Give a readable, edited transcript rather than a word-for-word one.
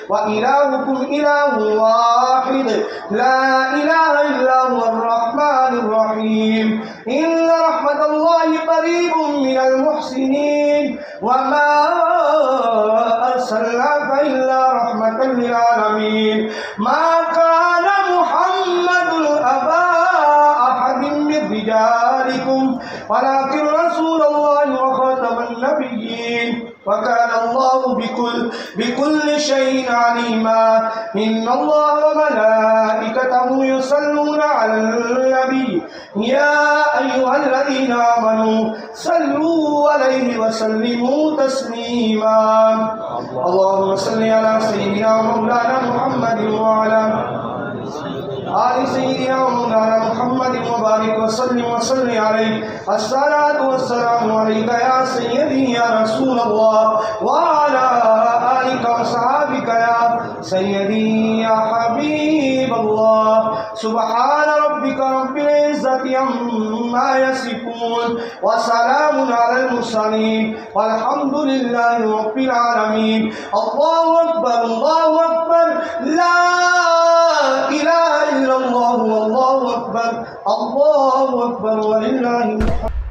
وإلهكم إله واحد لا إله إلا هو الرحمن الرحيم إن رحمة الله قريب من المحسنين وما أرسلناك إلا رحمة للعالمين ما كان محمد أبا أحد من رجالكم ولكن رسول الله وخاتم النبيين وكان الله بكل شيء عليما إن الله وملائكته يصلون على النبي يا أيها الذين آمنوا صلوا عليه وسلموا تسليما اللهم صل على سيدنا مولانا محمد وعلى آل سيدنا مولانا محمد وبارك وسلم عليه الصلاة والسلام عليك يا سيدي يا رسول الله وعلى آلك وصحابك يا سيدي يا حبيب الله سبحان ربك رب العزة عما يصفون وسلام على المرسلين والحمد لله رب العالمين الله أكبر لا إله إلا الله والله أكبر ولله الحمد